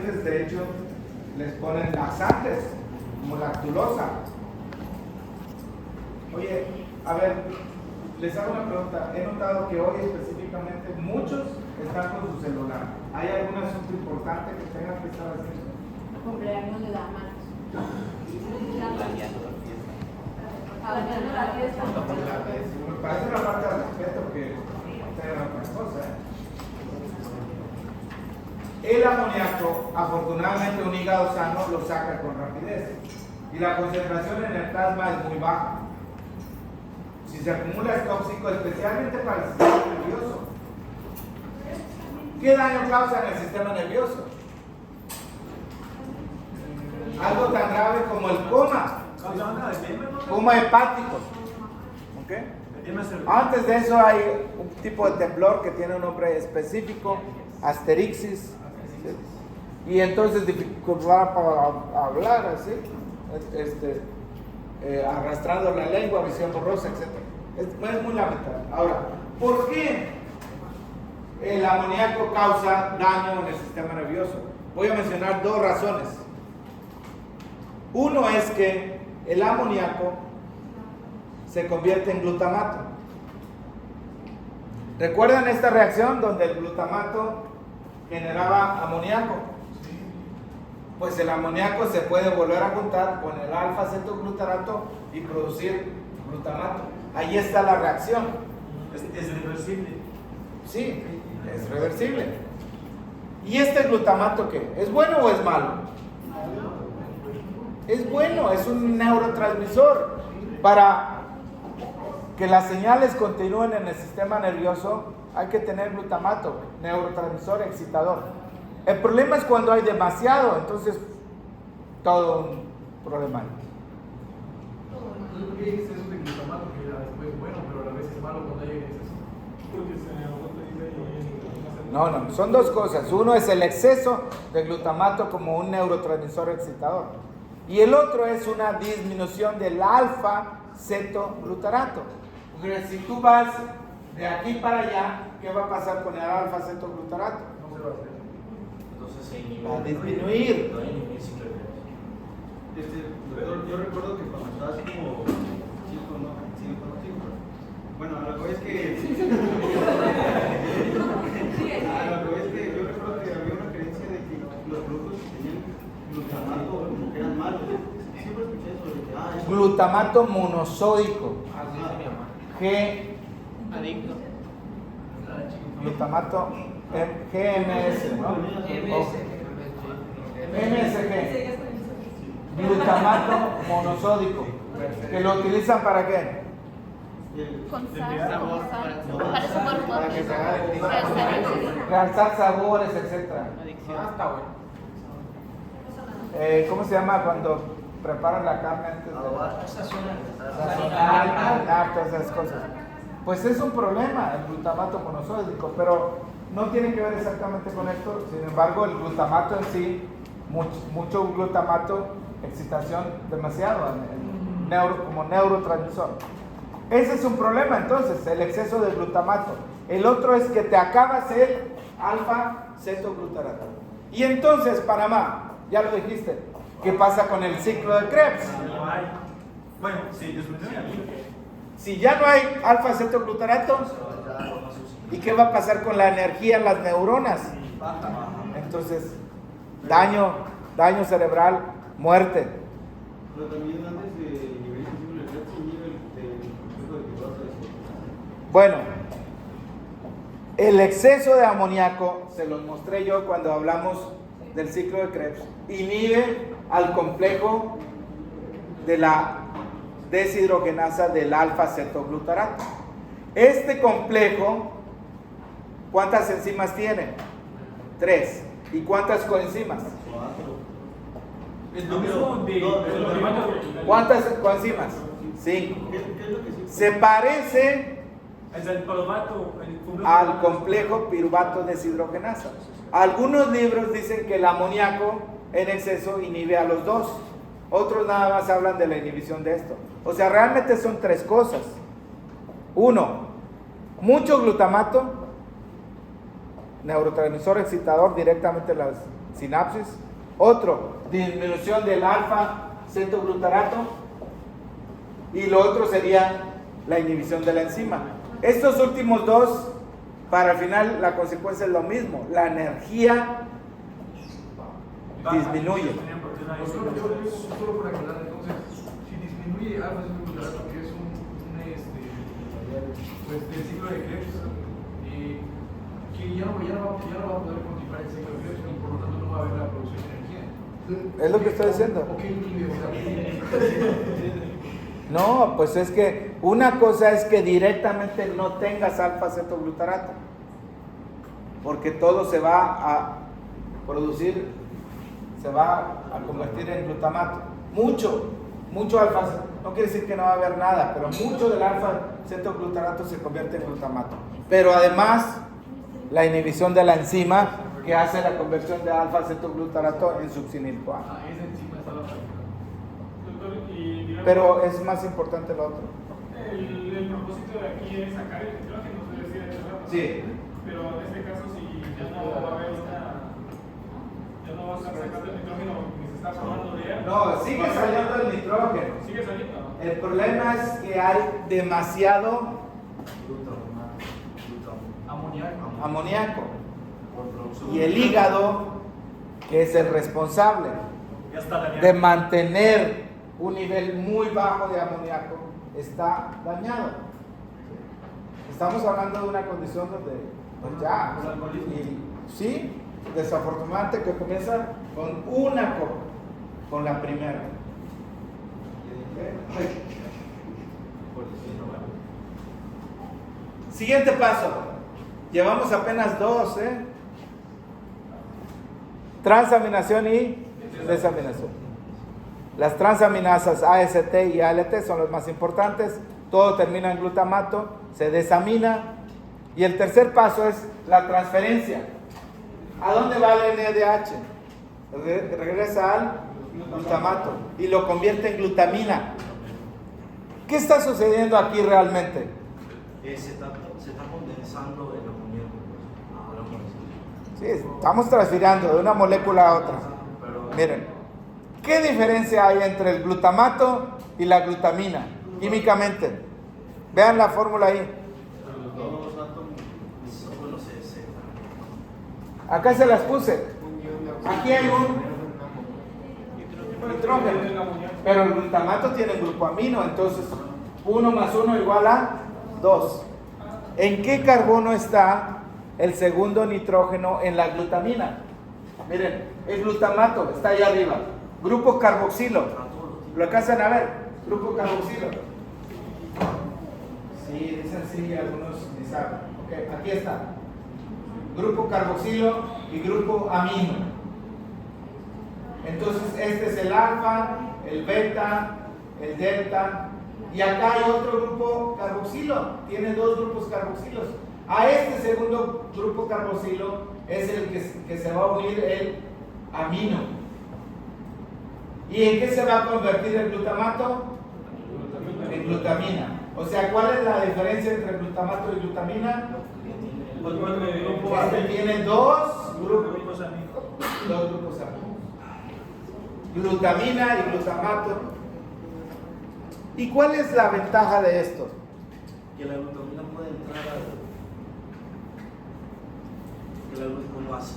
veces, de hecho, les ponen laxantes, como lactulosa. Oye, a ver, les hago una pregunta. He notado que hoy específicamente muchos están con su celular. ¿Hay algún asunto importante que tengan que estar haciendo? Cumpleaños de damas. Planeando la fiesta. Me parece una falta de respeto que sea otra cosa. El amoníaco, afortunadamente, un hígado sano lo saca con rapidez y la concentración en el plasma es muy baja. Si se acumula es tóxico, especialmente para el sistema nervioso. ¿Qué daño causa en el sistema nervioso? Algo tan grave como el coma hepático. ¿Okay? Antes de eso hay un tipo de temblor que tiene un nombre específico, asterixis, y entonces dificultad para hablar así, arrastrando la lengua, visión borrosa, etc. Es muy lamentable. Ahora, ¿por qué el amoníaco causa daño en el sistema nervioso? Voy a mencionar dos razones. Uno es que el amoníaco se convierte en glutamato. ¿Recuerdan esta reacción donde el glutamato generaba amoníaco? Pues el amoníaco se puede volver a juntar con el alfa-cetoglutarato y producir glutamato. Ahí está la reacción. ¿Es reversible? Sí, es reversible. ¿Y este glutamato qué? ¿Es bueno o es malo? Es bueno, es un neurotransmisor. Para que las señales continúen en el sistema nervioso hay que tener glutamato, neurotransmisor excitador. El problema es cuando hay demasiado, entonces todo un problema. ¿Por qué dices eso de glutamato que después bueno, pero a la vez es malo cuando hay exceso? No, son dos cosas. Uno es el exceso de glutamato como un neurotransmisor excitador. Y el otro es una disminución del alfa-cetoglutarato. Porque si tú vas de aquí para allá, ¿qué va a pasar con el alfa-cetoglutarato? No se va a hacer. Entonces se inhibe. Va a disminuir. No inhibir simplemente. Doctor, yo recuerdo que cuando estaba así como chico, ¿no? Sí, bueno, lo que es que yo recuerdo que había una creencia de que los productos que tenían glutamato como que eran malos. Siempre escuché eso de que Glutamato monosódico. G. Adicto. Glutamato GMS, ¿no? MSG. Glutamato monosódico. ¿Que lo utilizan para qué? Con sal, para su cuerpo. Para que se haga realzar sabores, etc. Está bueno. ¿Cómo se llama cuando preparan la carne antes de sazonar, todas esas cosas? Pues es un problema el glutamato monosódico, pero no tiene que ver exactamente con esto. Sin embargo, el glutamato en sí, mucho glutamato, excitación demasiado como neurotransmisor. Ese es un problema entonces, el exceso de glutamato. El otro es que te acabas el alfa-cetoglutarato. Y entonces, Panamá, ya lo dijiste, ¿qué pasa con el ciclo de Krebs? No hay. Bueno, sí, yo mencioné aquí. Si ya no hay alfa-cetoglutarato, ¿y qué va a pasar con la energía en las neuronas? Entonces, daño cerebral, muerte. pero también antes de nivel sensible de nivel de glucosa. Bueno, el exceso de amoníaco, se los mostré yo cuando hablamos del ciclo de Krebs, inhibe al complejo de la deshidrogenasa del alfa-cetoglutarato. Este complejo, ¿cuántas enzimas tiene? 3. ¿Y cuántas coenzimas? Es lo mismo de ¿Cuántas coenzimas? 5. Se parece es el palomato, al complejo piruvato deshidrogenasa. Algunos libros dicen que el amoníaco en exceso inhibe a los dos. Otros nada más hablan de la inhibición de esto. O sea, realmente son 3 cosas. 1, mucho glutamato, neurotransmisor excitador directamente en las sinapsis. Otro, disminución del alfa-cetoglutarato. Y lo otro sería la inhibición de la enzima. Estos últimos dos, para el final, la consecuencia es lo mismo. La energía disminuye. Solo por aclarar, entonces, si disminuye alfa-cetoglutarato, que es pues, del ciclo de Krebs, que ya no va a poder continuar el ciclo de Krebs y por lo tanto no va a haber la producción de energía. Es lo que estoy diciendo. ¿O qué inhibe? No, pues es que una cosa es que directamente no tengas alfa-cetoglutarato, porque todo se va a producir, se va a convertir en glutamato. Mucho alfa, no quiere decir que no va a haber nada, pero mucho del alfa-cetoglutarato se convierte en glutamato. Pero además, la inhibición de la enzima que hace la conversión de alfa-cetoglutarato en succinil-CoA. Esa enzima está la Pero es más importante lo otro. El propósito de aquí es sacar el nitrógeno, se decía hace rato. Sí. Pero en este caso, si ya no va a haber ya no va a estar sacando el nitrógeno que se está formando de él. No, sigue saliendo el nitrógeno. Sigue saliendo. El problema es que hay demasiado amoníaco. Y el hígado, que es el responsable de mantener un nivel muy bajo de amoníaco, está dañado. Estamos hablando de una condición donde pues ya, y sí, desafortunadamente que comienza con una copa, con la primera. Siguiente paso. Llevamos apenas dos, transaminación y desaminación. Las transaminasas AST y ALT son las más importantes. Todo termina en glutamato, se desamina. Y el tercer paso es la transferencia. ¿A dónde va el NADH? Regresa al glutamato y lo convierte en glutamina. ¿Qué está sucediendo aquí realmente? Se está condensando el amoníaco. Sí, estamos transfiriendo de una molécula a otra. Miren, ¿qué diferencia hay entre el glutamato y la glutamina químicamente? Vean la fórmula ahí. Acá se las puse. Aquí hay un nitrógeno, pero el glutamato tiene grupo amino, entonces 1 más 1 igual a 2. ¿En qué carbono está el segundo nitrógeno en la glutamina? Miren, el glutamato está allá arriba. Grupo carboxilo. ¿Lo alcanzan a ver? Grupo carboxilo. Sí, dicen sí, algunos ni saben. Okay, aquí está. Grupo carboxilo y grupo amino. Entonces este es el alfa, el beta, el delta. Y acá hay otro grupo carboxilo. Tiene dos grupos carboxilos. A este segundo grupo carboxilo es el que se va a unir el amino. ¿Y en qué se va a convertir el glutamato? En glutamina. O sea, ¿cuál es la diferencia entre glutamato y glutamina? Este tiene dos grupos amigos. Glutamina y glutamato. ¿Y cuál es la ventaja de esto? Que la glutamina puede entrar como así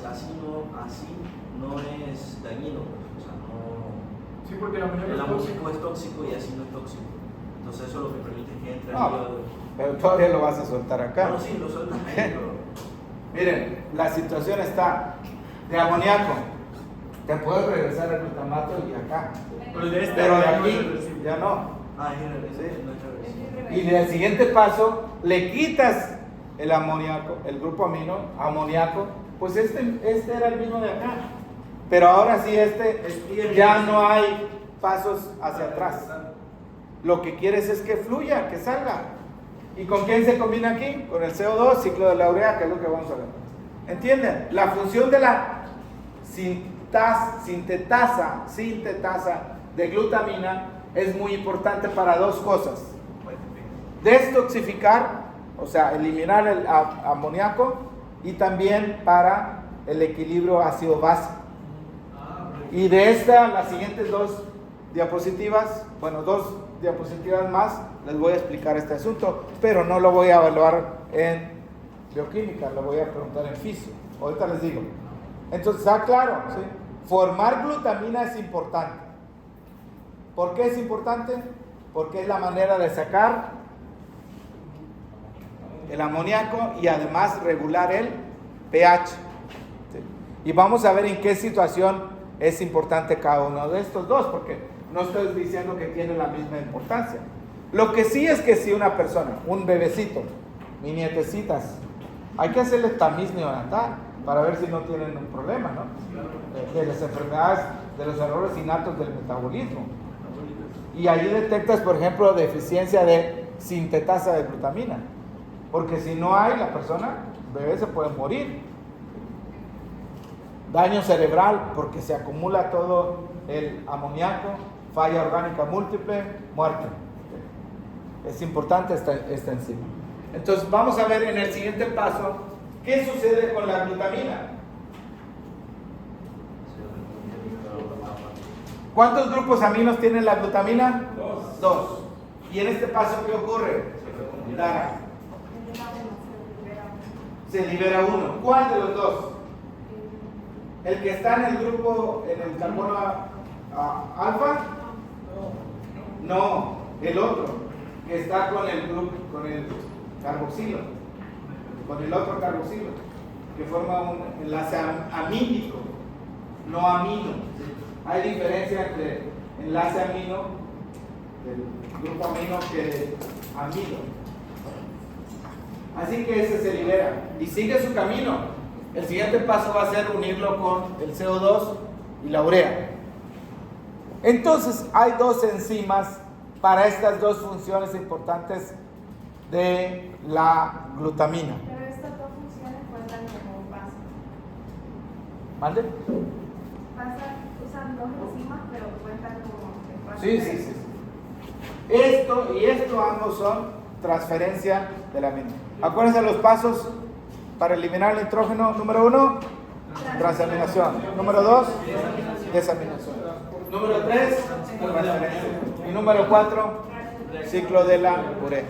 no es dañino, o sea, no. Sí, porque el amoníaco es tóxico y así no es tóxico. Entonces eso es lo que permite que entre al hígado. Pero todavía lo vas a soltar acá. Bueno, sí, lo sueltas, pero... Miren, la situación está de amoníaco. Te puedes regresar al glutamato y acá. Pero de aquí ya no. Y en el siguiente paso le quitas el amoníaco, el grupo amino, amoníaco, pues este era el mismo de acá. Pero ahora sí ya no hay pasos hacia atrás. Lo que quieres es que fluya, que salga. ¿Y con quién se combina aquí? Con el CO2, ciclo de la urea, que es lo que vamos a ver. ¿Entienden? La función de la sintetasa de glutamina es muy importante para dos cosas: destoxificar, o sea, eliminar el amoníaco, y también para el equilibrio ácido-base. Y de las siguientes dos diapositivas, bueno, 2 diapositivas más, les voy a explicar este asunto, pero no lo voy a evaluar en bioquímica, lo voy a preguntar en fisio. Ahorita les digo. Entonces, está claro, ¿sí? Formar glutamina es importante. ¿Por qué es importante? Porque es la manera de sacar el amoníaco y además regular el pH. ¿Sí? Y vamos a ver en qué situación es importante cada uno de estos dos, porque no estoy diciendo que tiene la misma importancia. Lo que sí es que si una persona, un bebecito, mis nietecitas, hay que hacerle tamiz neonatal para ver si no tienen un problema, ¿no? De las enfermedades, de los errores innatos del metabolismo. Y ahí detectas, por ejemplo, deficiencia de sintetasa de glutamina. Porque si no hay, la persona, el bebé se puede morir. Daño cerebral, porque se acumula todo el amoníaco, falla orgánica múltiple, muerte. Es importante esta enzima. Entonces, vamos a ver en el siguiente paso, ¿qué sucede con la glutamina? ¿Cuántos grupos aminos tiene la glutamina? 2. ¿Y en este paso qué ocurre? Lara. Se libera uno. ¿Cuál de los dos? ¿El que está en el grupo, en el carbono alfa? No, el otro, que está con el grupo, con el carboxilo, con el otro carboxilo, que forma un enlace amínico, no amino. Hay diferencia entre enlace amino, del grupo amino, que del amino. Así que ese se libera y sigue su camino. El siguiente paso va a ser unirlo con el CO2 y la urea. Entonces hay 2 enzimas para estas 2 funciones importantes de la glutamina. Pero estas 2 funciones cuentan como base. ¿Mande? Usan 2 enzimas, pero cuentan como base. Sí. Esto y esto ambos son transferencia del amino. Acuérdense los pasos para eliminar el nitrógeno. Número 1, transaminación. Número 2, desaminación. Número 3, transferencia. Y número 4, ciclo de la urea.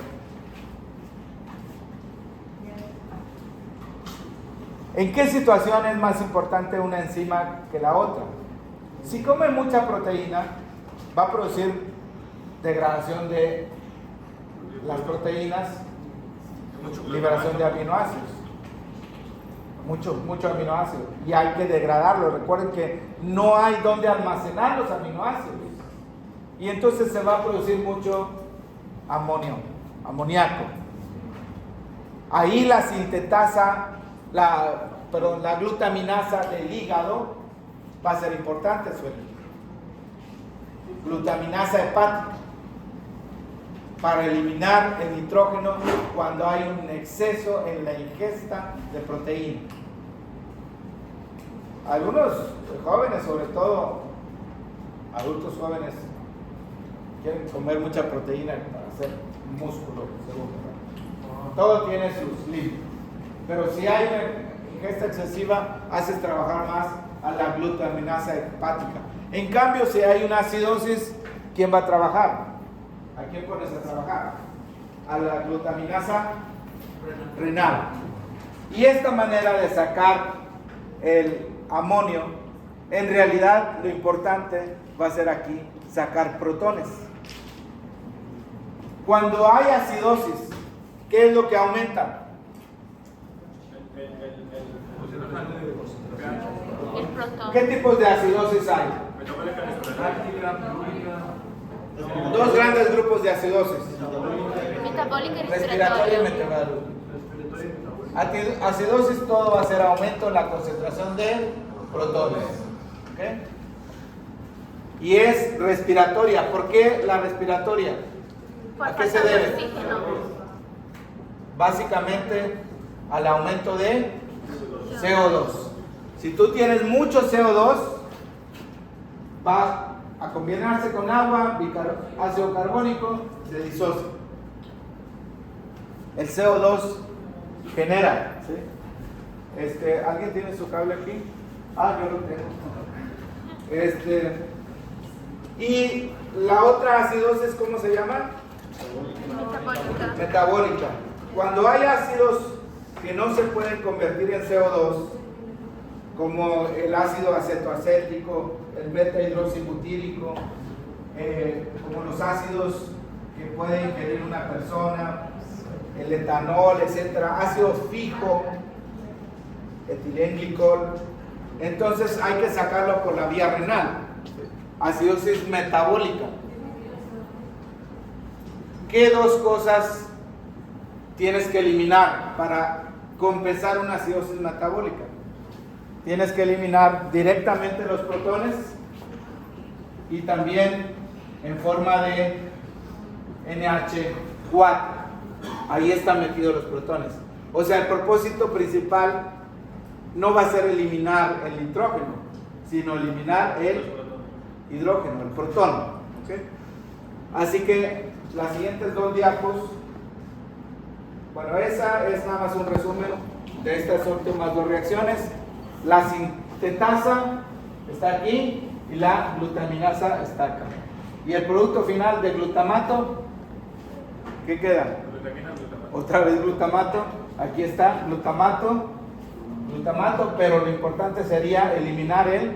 ¿En qué situación es más importante una enzima que la otra? Si come mucha proteína, va a producir degradación de las proteínas, liberación de aminoácidos. Mucho aminoácido. Y hay que degradarlo. Recuerden que no hay donde almacenar los aminoácidos. Y entonces se va a producir mucho amoníaco. Ahí la sintetasa, la glutaminasa del hígado va a ser importante, glutaminasa hepática, para eliminar el nitrógeno cuando hay un exceso en la ingesta de proteína. Algunos jóvenes, sobre todo adultos jóvenes, quieren comer mucha proteína para hacer músculo, según. Todo tiene sus límites. Pero si hay una ingesta excesiva, haces trabajar más a la glutaminasa hepática. En cambio, si hay una acidosis, ¿quién va a trabajar? ¿A quién pones a trabajar? A la glutaminasa renal. Y esta manera de sacar el amonio, en realidad lo importante va a ser aquí sacar protones. Cuando hay acidosis, ¿qué es lo que aumenta? El protón. ¿Qué tipos de acidosis hay? Dos grandes grupos de acidosis: Metabólica y respiratoria y respiratoria. metabólica. Acidosis, todo va a ser aumento en la concentración de protones. ¿Okay? Y es respiratoria. ¿Por qué la respiratoria? ¿A qué se Falta de debe? oxígeno. Básicamente al aumento de CO2. Si tú tienes mucho CO2, va a combinarse con agua, ácido carbónico, se disocia. El CO2 genera, ¿sí? ¿Alguien tiene su cable aquí? Yo lo tengo. Y la otra acidosis, ¿cómo se llama? Metabólica. Metabólica. Cuando hay ácidos que no se pueden convertir en CO2, como el ácido acetoacético, el beta-hidroxibutírico, como los ácidos que puede ingerir una persona, el etanol, etcétera, ácido fijo, etilenglicol, entonces hay que sacarlo por la vía renal, acidosis metabólica. ¿Qué dos cosas tienes que eliminar para compensar una acidosis metabólica? Tienes que eliminar directamente los protones y también en forma de NH4. Ahí están metidos los protones. O sea, el propósito principal no va a ser eliminar el nitrógeno, sino eliminar el hidrógeno, el protón. ¿Okay? Así que las siguientes dos diapos, bueno, esa es nada más un resumen de estas últimas dos reacciones. La sintetasa está aquí y la glutaminasa está acá. Y el producto final de glutamato, ¿qué queda? Otra vez glutamato. Aquí está glutamato, pero lo importante sería eliminar el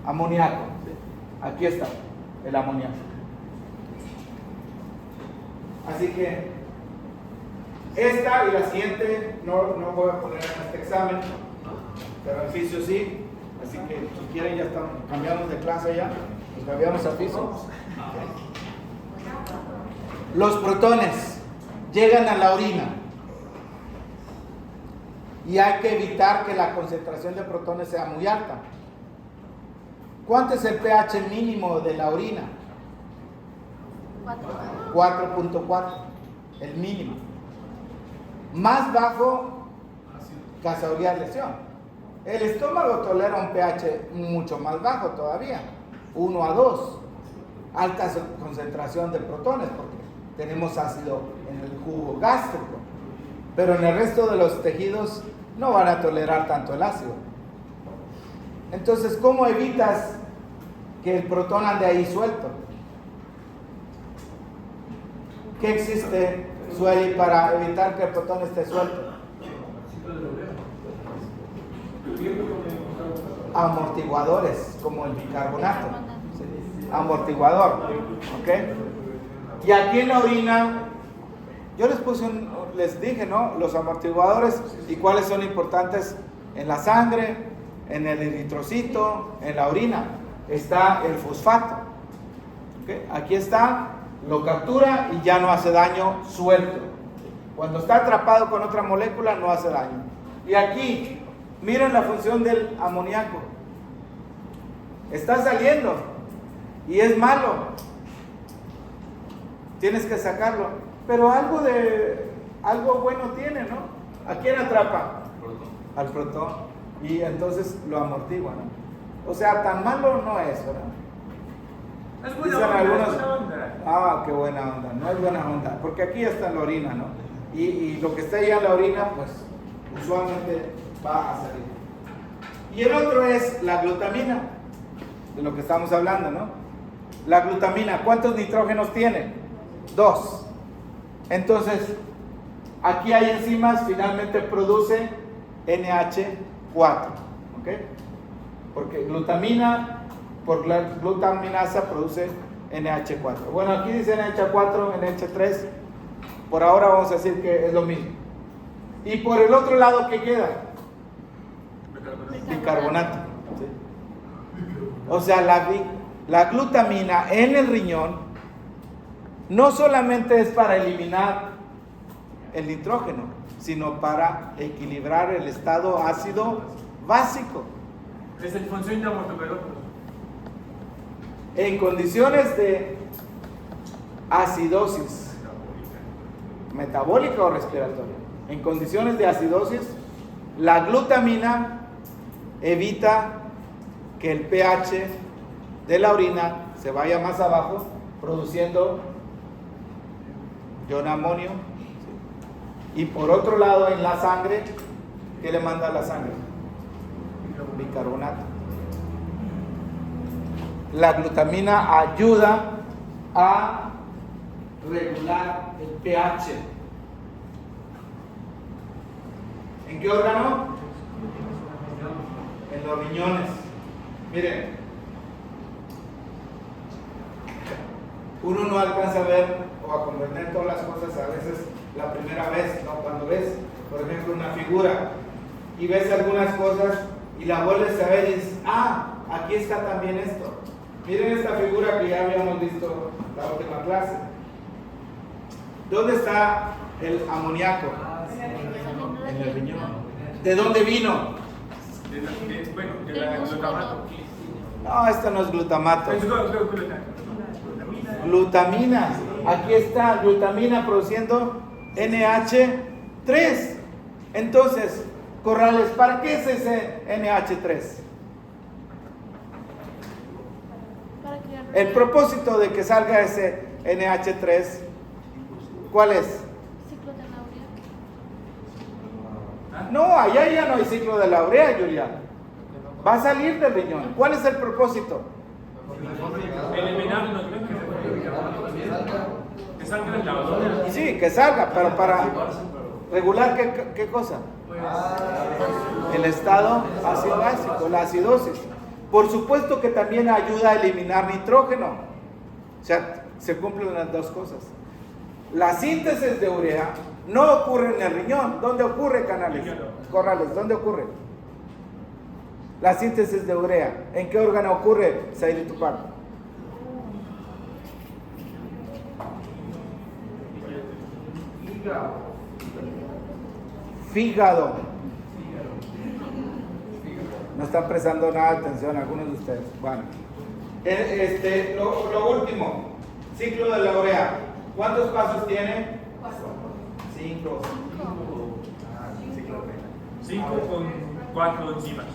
amoníaco. Aquí está el amoníaco. Así que esta y la siguiente no voy a poner en este examen, pero el fisio sí. Así que si quieren ya estamos, cambiamos de clase ya, nos cambiamos a fisio. Los protones llegan a la orina y hay que evitar que la concentración de protones sea muy alta. ¿Cuánto es el pH mínimo de la orina? 4.4, el mínimo. Más bajo, causaría lesión. El estómago tolera un pH mucho más bajo todavía, 1 a 2. Alta concentración de protones porque tenemos ácido en el jugo gástrico. Pero en el resto de los tejidos no van a tolerar tanto el ácido. Entonces, ¿cómo evitas que el protón ande ahí suelto? ¿Qué existe, Sueli, para evitar que el protón esté suelto? Amortiguadores, como el bicarbonato. Amortiguador, ¿ok? Y aquí en la orina, yo les dije, ¿no? Los amortiguadores y cuáles son importantes en la sangre, en el eritrocito, en la orina. Está el fosfato. ¿Okay? Aquí está, lo captura y ya no hace daño suelto. Cuando está atrapado con otra molécula no hace daño. Y aquí, miren la función del amoníaco. Está saliendo y es malo. Tienes que sacarlo. Pero algo bueno tiene, ¿no? ¿A quién atrapa? Al protón. Y entonces lo amortigua, ¿no? O sea, tan malo no es, ¿verdad? Es buena Dicen onda, algunos, es buena onda. Ah, qué buena onda. No es buena onda, porque aquí está en la orina, ¿no? Y lo que está allá en la orina, pues, usualmente va a salir. Y el otro es la glutamina, de lo que estamos hablando, ¿no? La glutamina, ¿cuántos nitrógenos tiene? 2. Entonces, aquí hay enzimas, finalmente produce NH4, ¿ok? Porque glutamina, por la glutaminasa produce NH4. Bueno, aquí dice NH4, NH3, por ahora vamos a decir que es lo mismo. Y por el otro lado, ¿qué queda? Bicarbonato. ¿Sí? O sea, la glutamina en el riñón no solamente es para eliminar el nitrógeno, sino para equilibrar el estado ácido básico. Es el función de amortiguador. En condiciones de acidosis metabólica o respiratoria, en condiciones de acidosis, la glutamina evita que el pH de la orina se vaya más abajo, produciendo ionamonio. Y por otro lado, en la sangre, ¿qué le manda a la sangre? Bicarbonato. la glutamina ayuda a regular el pH. ¿En qué órgano? En los riñones. Miren, uno no alcanza a ver o a comprender todas las cosas a veces la primera vez, ¿no? Cuando ves, por ejemplo, una figura y ves algunas cosas y la vuelves a ver y dices, ah, aquí está también esto. Miren esta figura que ya habíamos visto la última clase. ¿Dónde está el amoníaco? En el riñón. ¿De dónde vino? Bueno, de la glutamato. No, esto no es glutamato. Es Glutamina. Aquí está glutamina produciendo NH3. Entonces, Corrales, ¿para qué es ese NH3? El propósito de que salga ese NH3, ¿cuál es? Ciclo de la urea. No, allá ya no hay ciclo de la urea, Julia. Va a salir del riñón. ¿Cuál es el propósito? eliminar los que salga del laboratorio. Sí, que salga, pero para regular ¿qué cosa? El estado ácido básico, la acidosis. Por supuesto que también ayuda a eliminar nitrógeno. O sea, se cumplen las dos cosas. La síntesis de urea no ocurre en el riñón. ¿Dónde ocurre, Canales? Corrales, ¿dónde ocurre? La síntesis de urea. ¿En qué órgano ocurre, Saidi Tupac? Fígado. No están prestando nada de atención algunos de ustedes. Bueno, lo último, ciclo de la urea. ¿Cuántos pasos tiene? 5. 5 con 4 enzimas.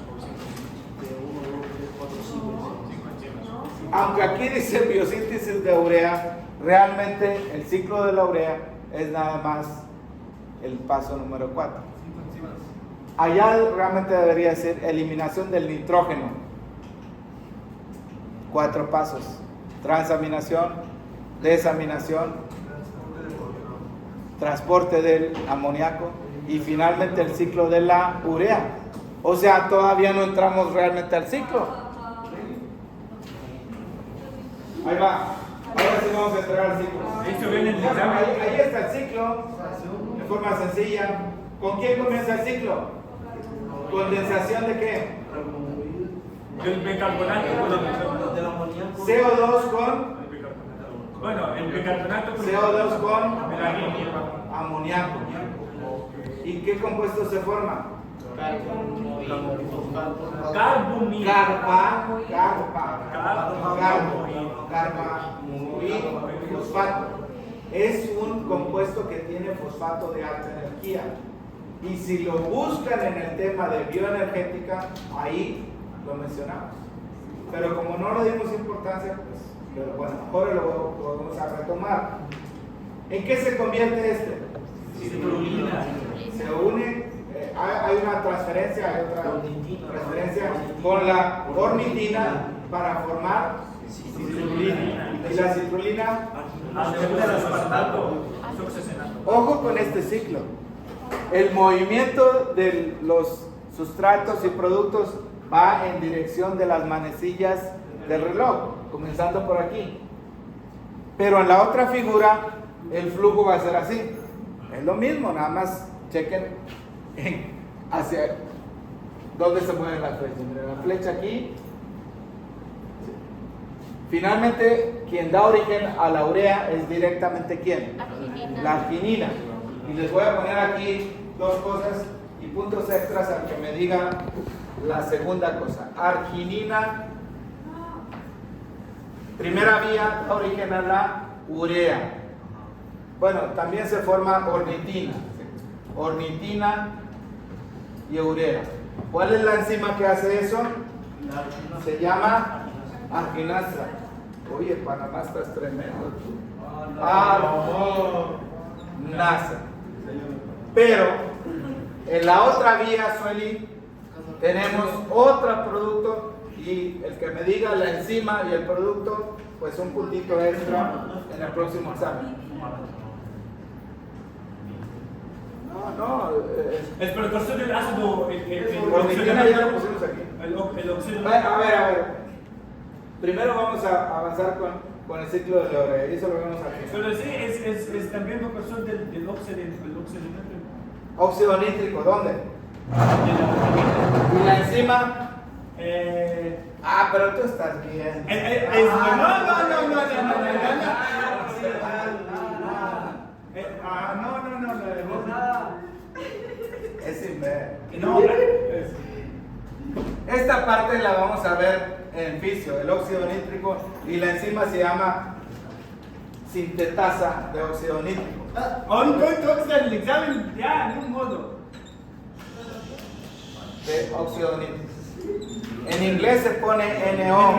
Aunque aquí dice biosíntesis de urea, realmente el ciclo de la urea es nada más el paso número 4. Allá realmente debería ser eliminación del nitrógeno. 4 pasos: transaminación, desaminación, transporte del amoníaco y finalmente el ciclo de la urea. O sea, todavía no entramos realmente al ciclo. Ahí va. Ahora sí vamos a entrar al ciclo. Esto viene en el examen. Ahí está el ciclo, de forma sencilla. ¿Con quién comienza el ciclo? ¿Condensación de qué? Del bicarbonato con Del amoníaco. CO2 con bueno, el bicarbonato con CO2 con melanina. amoníaco. ¿Y qué compuesto se forma? Fosfato. Es un compuesto que tiene fosfato de alta energía. Y si lo buscan en el tema de bioenergética, ahí lo mencionamos. Pero como no le dimos importancia, pues, pero bueno, ahora lo vamos a retomar. ¿En qué se convierte este? Citrulina. Se une, hay una transferencia, hay otra transferencia con la ornitina para formar citrulina. Y la citrulina, ojo con este ciclo. El movimiento de los sustratos y productos va en dirección de las manecillas del reloj, comenzando por aquí. Pero en la otra figura, el flujo va a ser así. Es lo mismo, nada más chequen hacia dónde se mueve la flecha. Miren, la flecha aquí. Finalmente, quien da origen a la urea es directamente ¿quién? Arginina. La arginina. Y les voy a poner aquí dos cosas y puntos extras al que me diga la segunda cosa. Arginina, primera vía, da origen a la urea. Bueno, también se forma ornitina. Ornitina y urea. ¿Cuál es la enzima que hace eso? Se llama arginasa. Oye, Panamá estás tremendo. Arginasa. Pero en la otra vía, Sueli, tenemos otro producto Y el que me diga la enzima y el producto, pues un puntito extra en el próximo examen. No, Pero el concepto del ácido, ornitina ya lo pusimos aquí. el óxido. A ver. Primero vamos a avanzar con el ciclo de la urea. Y eso lo vemos aquí. Pero sí, es también vocación del óxido nítrico. Óxido nítrico, ¿dónde? ¿Y la enzima? Pero tú estás bien. Es inver. Esta parte la vamos a ver en fisio, el óxido nítrico, y la enzima se llama sintetasa de óxido nítrico. El examen, ya, de un modo. De óxido nítrico. En inglés se pone NO.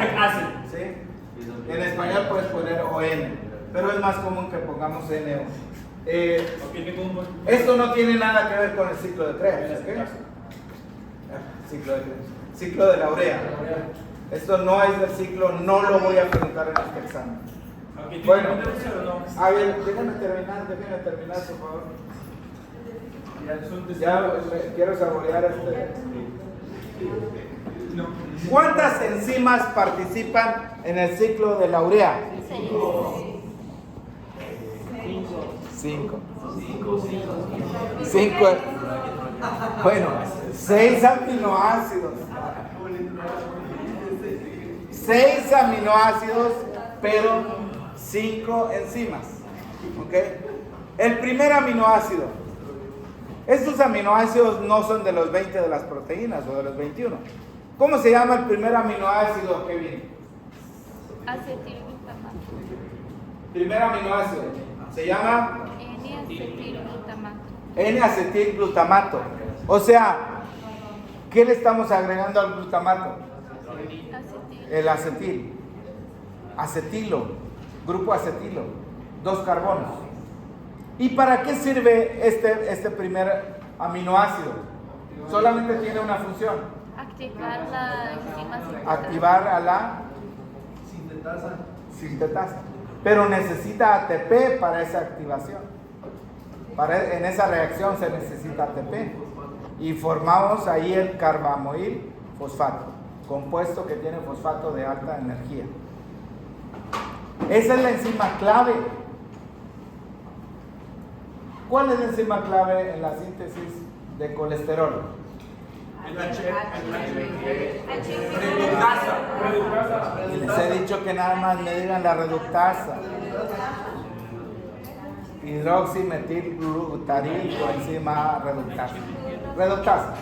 ¿Sí? En español puedes poner ON, pero es más común que pongamos NO. Esto no tiene nada que ver con el ciclo de Krebs. ¿Okay? Ciclo de la urea. Esto no es del ciclo, no lo voy a preguntar en este examen. Bueno, a ver, déjame terminar, por favor. Ya quiero saborear este. ¿Cuántas enzimas participan en el ciclo de la urea? 5. 5. Bueno, 6 aminoácidos. 6 aminoácidos, pero 5 enzimas. ¿Ok? El primer aminoácido. Estos aminoácidos no son de los 20 de las proteínas o de los 21. ¿Cómo se llama el primer aminoácido, Kevin? Acetilglutamato. Primer aminoácido. Se llama N-acetilglutamato. N-acetilglutamato. O sea, ¿qué le estamos agregando al glutamato? El acetil. Acetilo. Grupo acetilo. 2 carbonos. ¿Y para qué sirve este primer aminoácido? Solamente tiene una función. Activar la enzima sintetasa. Activar a la sintetasa. Pero necesita ATP para esa activación. En esa reacción se necesita ATP. Y formamos ahí el carbamoil fosfato, compuesto que tiene fosfato de alta energía. Esa es la enzima clave. ¿Cuál es la enzima clave en la síntesis de colesterol? Y les he dicho que nada más me digan la reductasa. Hidroximetilglutaril coenzima reductasa.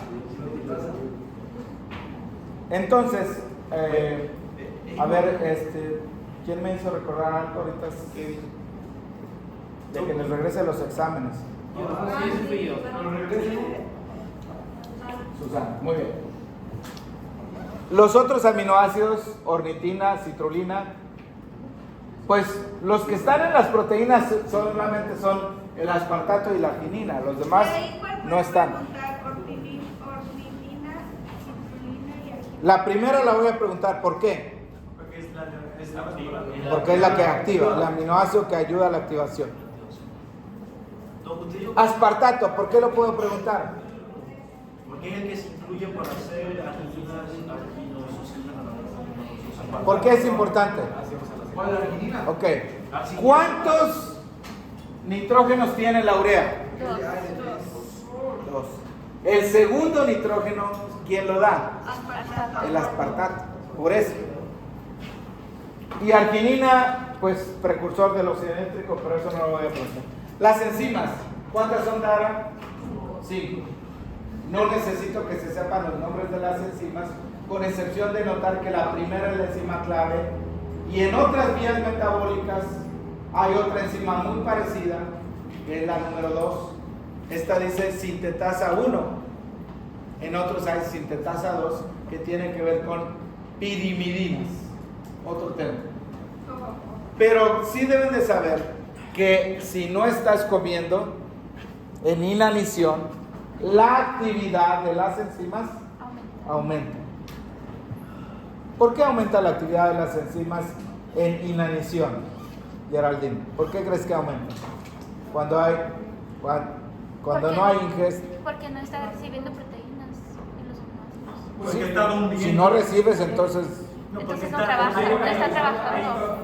Entonces, a ver, ¿quién me hizo recordar algo ahorita? De que les regrese los exámenes. Susana, muy bien. Los otros aminoácidos, ornitina, citrulina, pues los que están en las proteínas solamente son el aspartato y la arginina, los demás no están. La primera la voy a preguntar, ¿por qué? Porque es la que activa, el aminoácido que ayuda a la activación. Aspartato, ¿por qué lo puedo preguntar? Porque es el que se incluye para hacer argininas. ¿Por qué es importante? ¿Cuál es la arginina? Ok. ¿Cuántos nitrógenos tiene la urea? 2. El segundo nitrógeno, ¿quién lo da? El aspartato. Por eso. Y arginina, pues precursor del óxido nítrico, pero eso no lo voy a preguntar. Las enzimas, ¿cuántas son, Dara? 5. No necesito que se sepan los nombres de las enzimas, con excepción de notar que la primera es la enzima clave y en otras vías metabólicas hay otra enzima muy parecida, que es la número 2. Esta dice sintetasa 1. En otros hay sintetasa 2, que tiene que ver con pirimidinas. Otro tema. Pero sí deben de saber que si no estás comiendo en inanición, la actividad de las enzimas aumenta. ¿Por qué aumenta la actividad de las enzimas en inanición, Geraldine? ¿Por qué crees que aumenta? Cuando no hay ingesta. Porque no está recibiendo proteínas en los aminoácidos. Porque está hundiendo. Si no recibes, entonces... Entonces no trabaja, no está trabajando.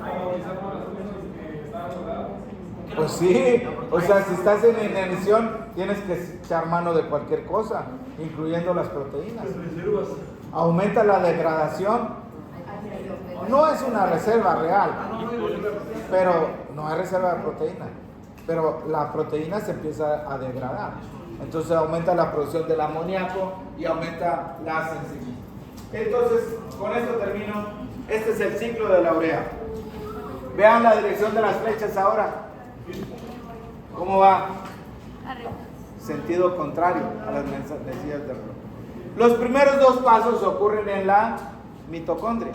Pues sí, o sea, si estás en inanición, tienes que echar mano de cualquier cosa, incluyendo las proteínas. Aumenta la degradación. No es una reserva real, pero no hay reserva de proteína. Pero la proteína se empieza a degradar. Entonces aumenta la producción del amoníaco y aumenta las enzimas. Entonces, con esto termino. Este es el ciclo de la urea. Vean la dirección de las flechas ahora. ¿Cómo va? Arriba. Sentido contrario a las mensajes de reloj. Los primeros dos pasos ocurren en la mitocondria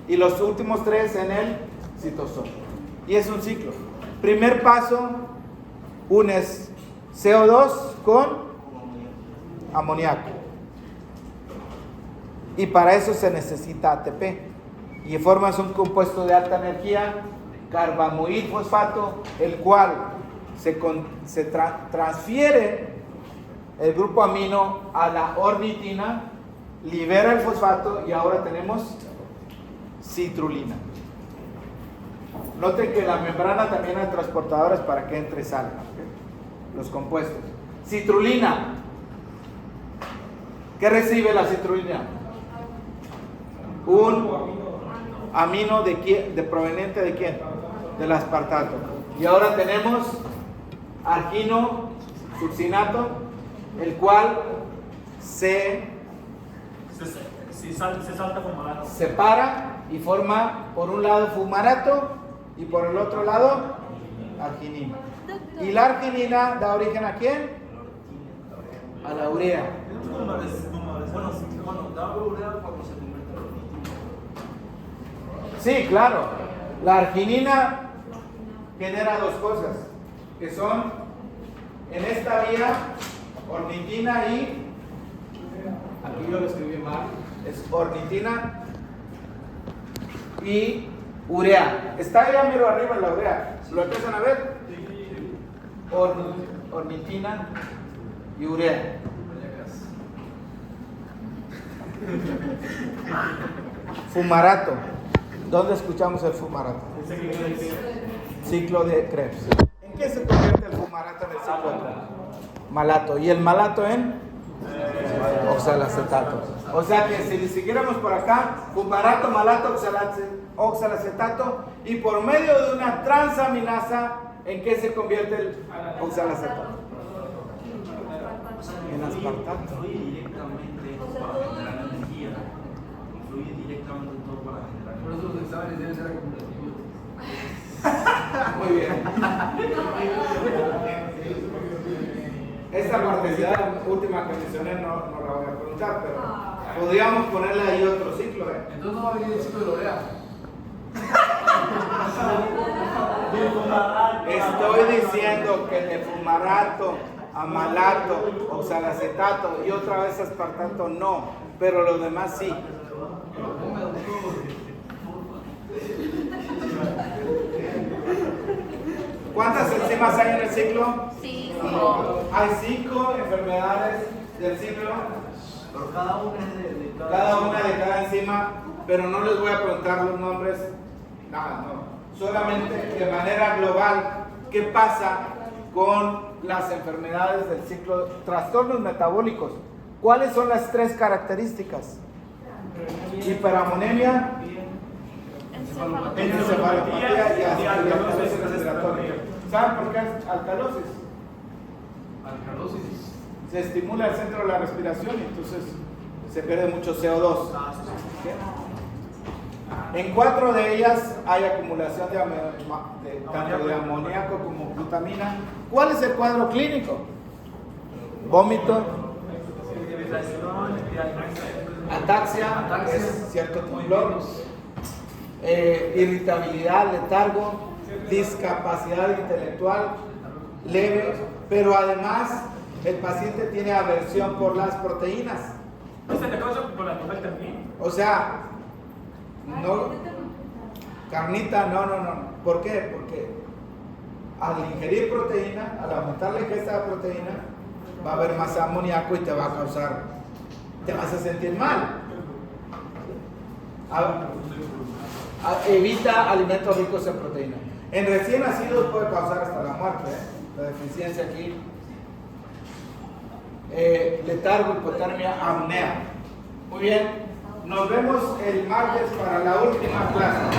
y los últimos tres en el citosol. Y es un ciclo. Primer paso, unes CO2 con amoníaco. Y para eso se necesita ATP. Y formas un compuesto de alta energía, carbamoil fosfato, el cual se transfiere el grupo amino a la ornitina, libera el fosfato y ahora tenemos citrulina. Noten que la membrana también hay transportadores para que entre y salga, los compuestos. Citrulina. ¿Qué recibe la citrulina? Un amino de proveniente de quién? Del aspartato. Y ahora tenemos argino succinato, el cual se salta fumarato. separa y forma por un lado fumarato y por el otro lado arginina. Y la arginina da origen ¿a quién? A la urea. Bueno, da urea cuando se convierte en ornitina. Sí, claro. La arginina genera dos cosas, que son en esta vía ornitina y, aquí yo lo escribí mal, es ornitina y urea. Está allá, miro arriba la urea. ¿Lo empiezan a ver? Ornitina y urea. Fumarato. ¿Dónde escuchamos el fumarato? Ciclo de Krebs. ¿En qué se convierte el fumarato en el ciclo de Krebs? Malato. ¿Y el malato en? Oxalacetato. O sea que si siguiéramos por acá, fumarato, malato, oxalacetato, y por medio de una transaminasa, ¿en qué se convierte el oxalacetato? En aspartato. Influye directamente para generar energía. Influye directamente en todo para generar energía. Por eso los exámenes deben ser acumulativos. Muy bien. Esta partecita última que mencioné no la voy a preguntar, pero podríamos ponerle ahí otro ciclo. Entonces no va a venir el ciclo de Lorea. Estoy diciendo que de fumarato a malato, oxalacetato y otra vez aspartato no, pero los demás sí. ¿Cuántas enzimas hay en el ciclo? Sí. Hay 5 enfermedades del ciclo, Pero cada una es de cada una de cada enzima, pero no les voy a preguntar los nombres, nada, no. Solamente de manera global, ¿qué pasa con las enfermedades del ciclo? Trastornos metabólicos. ¿Cuáles son las 3 características? Hiperamonemia, encefalopatía y alcalosis respiratoria. ¿Saben por qué es alcalosis? Alcalosis. Se estimula el centro de la respiración y entonces se pierde mucho CO2. En 4 de ellas hay acumulación tanto de amoníaco como glutamina. ¿Cuál es el cuadro clínico? Vómito, ataxia, es cierto temblor, irritabilidad, letargo, discapacidad intelectual leve, pero además el paciente tiene aversión por las proteínas. ¿No se te causa por la mujer también? O sea, no, carnita, no. ¿Por qué? Porque al ingerir proteína, al aumentar la ingesta de proteína, va a haber más amoníaco y te va a causar, te vas a sentir mal. Evita alimentos ricos en proteína. En recién nacidos puede causar hasta la muerte, la deficiencia aquí. Letargo, hipotermia, apnea. Muy bien, nos vemos el martes para la última clase.